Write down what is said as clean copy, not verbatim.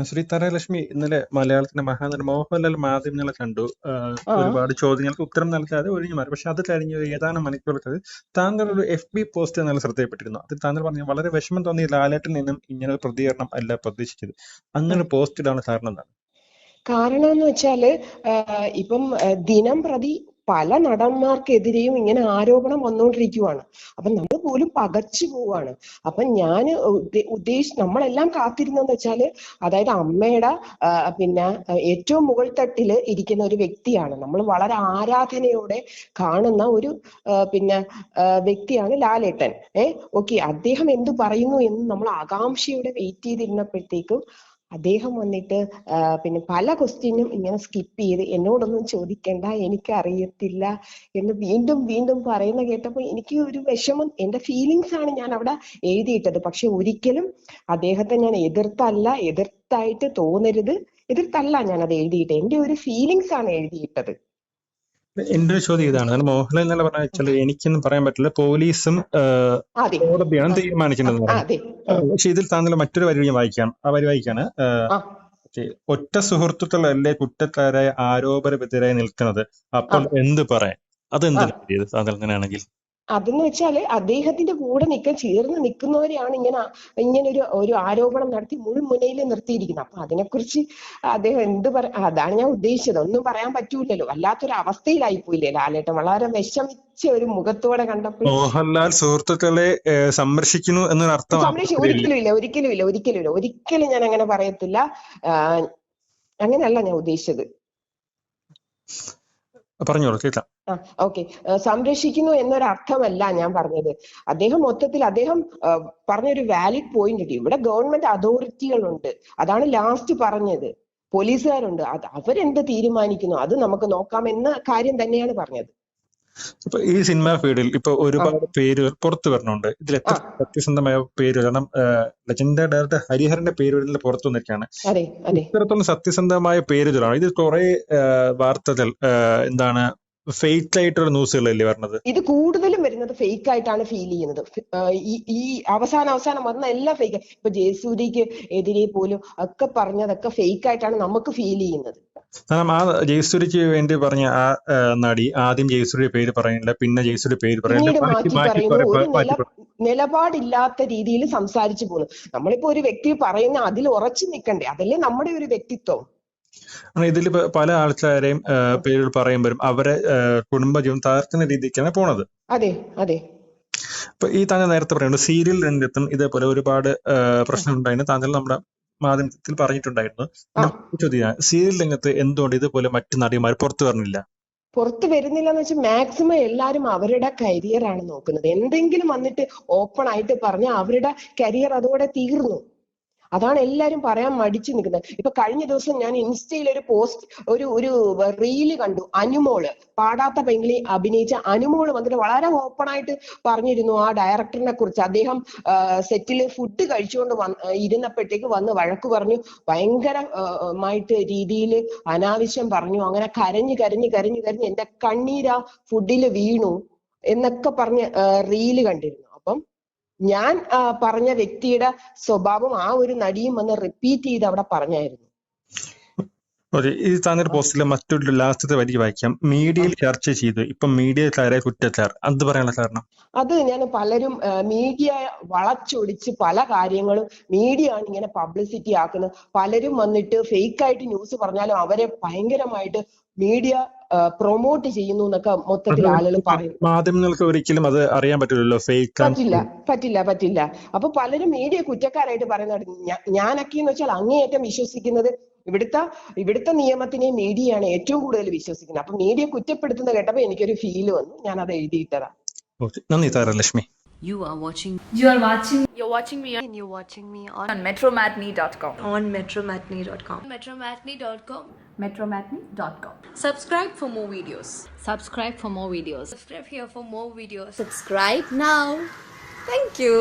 ശ്രീ തരലക്ഷ്മി, ഇന്നലെ മലയാളത്തിന്റെ മഹാനടൻ മോഹൻലാൽ മാധ്യമങ്ങളെ കണ്ടു. ആ ഒരുപാട് ചോദ്യങ്ങൾക്ക് ഉത്തരം നൽകാതെ ഒഴിഞ്ഞു മാറി. പക്ഷെ അത് കഴിഞ്ഞ് ഒരു ഏതാനും മണിക്കൂറത്തെ താങ്കൾ ഒരു FB പോസ്റ്റ് എന്നാൽ ശ്രദ്ധയപ്പെട്ടിരുന്നു. അതിൽ താങ്കൾ പറഞ്ഞു വളരെ വിഷമം തോന്നിയ ലാലേട്ടിൽ നിന്നും ഇങ്ങനെ ഒരു പ്രതികരണം അല്ല പ്രതീക്ഷിച്ചത്. അങ്ങനെ പോസ്റ്റ് ഇടാനുള്ള കാരണം എന്താണ്? കാരണം എന്ന് വെച്ചാല് ഇപ്പം ദിനം പ്രതി പല നടന്മാർക്കെതിരെയും ഇങ്ങനെ ആരോപണം വന്നുകൊണ്ടിരിക്കുവാണ്. അപ്പൊ നമ്മൾ പോലും പകച്ചു പോവാണ്. അപ്പൊ ഞാൻ നമ്മളെല്ലാം കാത്തിരുന്നെന്ന് വെച്ചാല്, അതായത് അമ്മയുടെ പിന്നെ ഏറ്റവും മുകൾ തട്ടില് ഇരിക്കുന്ന ഒരു വ്യക്തിയാണ്, നമ്മൾ വളരെ ആരാധനയോടെ കാണുന്ന ഒരു പിന്നെ വ്യക്തിയാണ് ലാലേട്ടൻ. ഓക്കെ, അദ്ദേഹം എന്ത് പറയുന്നു എന്ന് നമ്മൾ ആകാംക്ഷയോടെ വെയിറ്റ് ചെയ്തിരുന്നപ്പോഴത്തേക്കും അദ്ദേഹം വന്നിട്ട് പിന്നെ പല ക്വസ്റ്റ്യനും ഇങ്ങനെ സ്കിപ്പ് ചെയ്ത് എന്നോടൊന്നും ചോദിക്കണ്ട, എനിക്ക് അറിയത്തില്ല എന്ന് വീണ്ടും വീണ്ടും പറയുന്ന കേട്ടപ്പോൾ എനിക്ക് ഒരു വിഷമം, എന്റെ ഫീലിങ്സ് ആണ് ഞാൻ അവിടെ എഴുതിയിട്ടത്. പക്ഷെ ഒരിക്കലും അദ്ദേഹത്തെ ഞാൻ എതിർത്തായിട്ട് തോന്നരുത്, എതിർത്തല്ല ഞാൻ അത് എഴുതിയിട്ട്, എന്റെ ഒരു ഫീലിങ്സ് ആണ് എഴുതിയിട്ടത്. എന്റെ ഒരു ചോദ്യം ഇതാണ്. മോഹൻലാൽ എന്നല്ല പറഞ്ഞ വെച്ചാൽ എനിക്കൊന്നും പറയാൻ പറ്റില്ല, പോലീസും കോടതിയാണ് തീരുമാനിക്കുന്നത്. പക്ഷെ ഇതിൽ താങ്കൾ മറ്റൊരു വരി ഞാൻ വായിക്കാം. ആ വരി വായിക്കാണ്. ഒറ്റ സുഹൃത്തുക്കളല്ലേ കുറ്റക്കാരായ ആരോപണത്തിനെതിരായി നിൽക്കുന്നത്, അപ്പോൾ എന്ത് പറയാൻ? അതെന്തിനാണ് താങ്കൾ അങ്ങനെയാണെങ്കിൽ? അതെന്ന് വെച്ചാല് അദ്ദേഹത്തിന്റെ കൂടെ ചേർന്ന് നിൽക്കുന്നവരെയാണ് ഇങ്ങനെ ഒരു ആരോപണം നടത്തി മുൾമുനയിൽ നിർത്തിയിരിക്കുന്നത്. അപ്പൊ അതിനെക്കുറിച്ച് അദ്ദേഹം എന്ത് അതാണ് ഞാൻ ഉദ്ദേശിച്ചത്. ഒന്നും പറയാൻ പറ്റൂലല്ലോ, വല്ലാത്തൊരു അവസ്ഥയിലായി പോയില്ലേ ലാലേട്ടൻ, വളരെ വിഷമിച്ച ഒരു മുഖത്തോടെ കണ്ടപ്പോൾ. മോഹൻലാൽ സുഹൃത്തുക്കളെ സംരക്ഷിക്കുന്നു എന്നൊരർത്ഥം ഒരിക്കലും ഞാൻ അങ്ങനെ പറയത്തില്ല. അങ്ങനെയല്ല ഞാൻ ഉദ്ദേശിച്ചത്. പറഞ്ഞോളൂ, കേൾക്കാം. ഓക്കെ, സംരക്ഷിക്കുന്നു എന്നൊരർത്ഥമല്ല ഞാൻ പറഞ്ഞത്. അദ്ദേഹം പറഞ്ഞൊരു വാലിഡ് പോയിന്റ് ഉണ്ട്. ഇവിടെ ഗവൺമെന്റ് അതോറിറ്റികളുണ്ട്, അതാണ് ലാസ്റ്റ് പറഞ്ഞത്. പോലീസുകാരുണ്ട്, അവരെന്ത് തീരുമാനിക്കുന്നു അത് നമുക്ക് നോക്കാം എന്ന കാര്യം തന്നെയാണ് പറഞ്ഞത്. ഇപ്പൊ ഈ സിനിമ ഫീൽഡിൽ ഇപ്പൊ ഒരുപാട് പേരുകൾ പുറത്തു വരണുണ്ട്. ഇതിൽ എത്ര സത്യസന്ധമായ പേരുകൾ, കാരണം ലെജൻഡറി ഡയറക്ടർ ഹരിഹരന്റെ പേരുകളിൽ പുറത്തു വന്നിരിക്കുകയാണ്. ഇത്തരത്തിലുള്ള സത്യസന്ധമായ പേരുകളാണ്. ഇത് കുറെ വാർത്തകൾ എന്താണ് ഫേക്ക് ആയിട്ടുള്ള ന്യൂസുകളല്ലേ പറഞ്ഞത്? ഇത് കൂടുതലും വരുന്നത് ഫേക്ക് ആയിട്ടാണ് ഫീൽ ചെയ്യുന്നത്. ഈ അവസാനം വന്ന എല്ലാം ഫേക്ക്. ഇപ്പൊ ജയസൂര്യക്ക് എതിരെ പോലും ഒക്കെ പറഞ്ഞതൊക്കെ ഫേക്ക് ആയിട്ടാണ് നമുക്ക് ഫീൽ ചെയ്യുന്നത്. കാരണം ആ ജയസൂര്യക്ക് വേണ്ടി പറഞ്ഞ ആ നടി ആദ്യം ജയസൂര്യ പേര് പറയുന്നില്ല, പിന്നെ ജയസൂര്യ പേര് പറയുന്നില്ല, നിലപാടില്ലാത്ത രീതിയിൽ സംസാരിച്ചു പോകുന്നു. നമ്മളിപ്പോ ഒരു വ്യക്തി പറയുന്ന അതിൽ ഉറച്ചു നിൽക്കണ്ടേ, അതല്ലേ നമ്മുടെ ഒരു വ്യക്തിത്വം. ഇതിൽ പല ആൾക്കാരെയും പേരുകൾ പറയുമ്പോഴും അവരെ കുടുംബജീവൻ തകർക്കുന്ന രീതിക്കാണ് പോണത്. അതെ അതെ. ഇപ്പൊ ഈ താങ്കൾ നേരത്തെ പറയുന്നത് സീരിയൽ രംഗത്തും ഇതേപോലെ ഒരുപാട് പ്രശ്നം ഉണ്ടായിരുന്നു. താങ്കൾ നമ്മുടെ മാധ്യമത്തിൽ പറഞ്ഞിട്ടുണ്ടായിരുന്നു. ചോദ്യം, സീരിയൽ രംഗത്ത് എന്തുകൊണ്ട് ഇതുപോലെ മറ്റു നടിമാർ പുറത്തു വരുന്നില്ല എന്ന് വെച്ചാൽ മാക്സിമം എല്ലാരും അവരുടെ കരിയർ ആണ് നോക്കുന്നത്. എന്തെങ്കിലും വന്നിട്ട് ഓപ്പൺ ആയിട്ട് പറഞ്ഞാൽ അവരുടെ കരിയർ അതോടെ തീർന്നു. അതാണ് എല്ലാരും പറയാൻ മടിച്ചു നിൽക്കുന്നത്. ഇപ്പൊ കഴിഞ്ഞ ദിവസം ഞാൻ ഇൻസ്റ്റയിൽ ഒരു പോസ്റ്റ്, ഒരു റീല് കണ്ടു. അനുമോള്, പാടാത്ത പെങ്കിളി അഭിനയിച്ച അനുമോള് വന്നിട്ട് വളരെ ഓപ്പൺ ആയിട്ട് പറഞ്ഞിരുന്നു ആ ഡയറക്ടറിനെ കുറിച്ച്. അദ്ദേഹം സെറ്റില് ഫുഡ് കഴിച്ചുകൊണ്ട് ഇരുന്നപ്പോഴത്തേക്ക് വന്ന് വഴക്ക് പറഞ്ഞു, ഭയങ്കരമായിട്ട് രീതിയിൽ അനാവശ്യം പറഞ്ഞു. അങ്ങനെ കരഞ്ഞ് എന്റെ കണ്ണീരാ ഫുഡില് വീണു എന്നൊക്കെ പറഞ്ഞ് റീല് കണ്ടിരുന്നു. അപ്പം ഞാൻ പറഞ്ഞ വ്യക്തിയുടെ സ്വഭാവം ആ ഒരു നടിയും വന്ന് റിപ്പീറ്റ് ചെയ്ത് അവിടെ പറഞ്ഞായിരുന്നു. ഈ താങ്കളുടെ പോസ്റ്റിലെ മറ്റൊരു ലാസ്റ്റത്തെ വരി വായിക്കാം. മീഡിയയിൽ ചർച്ച ചെയ്തു, ഇപ്പൊ മീഡിയക്കാരെ കുറ്റക്കാർ, അത് പറയാനുള്ള കാരണം? അത് ഞാൻ പലരും മീഡിയ വളച്ചൊടിച്ച് പല കാര്യങ്ങളും മീഡിയ ആണ് ഇങ്ങനെ പബ്ലിസിറ്റി ആക്കുന്നത്. പലരും വന്നിട്ട് ഫേക്ക് ആയിട്ട് ന്യൂസ് പറഞ്ഞാലും അവരെ ഭയങ്കരമായിട്ട് മീഡിയ പ്രൊമോട്ട് ചെയ്യുന്നു എന്നൊക്കെ മൊത്തത്തിൽ ആളുകൾ പറയും. മാധ്യമങ്ങൾക്ക് ഒരിക്കലും അത് അറിയാൻ പറ്റില്ലല്ലോ, പറ്റില്ല. അപ്പൊ പലരും മീഡിയ കുറ്റക്കാരായിട്ട് പറയുന്നത്. ഞാനൊക്കെ എന്ന് വെച്ചാൽ അങ്ങേയറ്റം വിശ്വസിക്കുന്നത് ഇവിടുത്തെ നിയമത്തിനെ മീഡിയയാണ് ഏറ്റവും കൂടുതൽ വിശ്വസിക്കുന്നത്. അപ്പൊ മീഡിയ കുറ്റപ്പെടുത്തുന്ന കേട്ടപ്പോ എനിക്കൊരു ഫീല് വന്നു, ഞാൻ അത് എഴുതിയിട്ടതാ. നന്ദി താരലക്ഷ്മി. You're watching me on metromatney.com. metromatney.com. Subscribe for more videos. Subscribe for more videos. Subscribe here for more videos. Subscribe now. Thank you.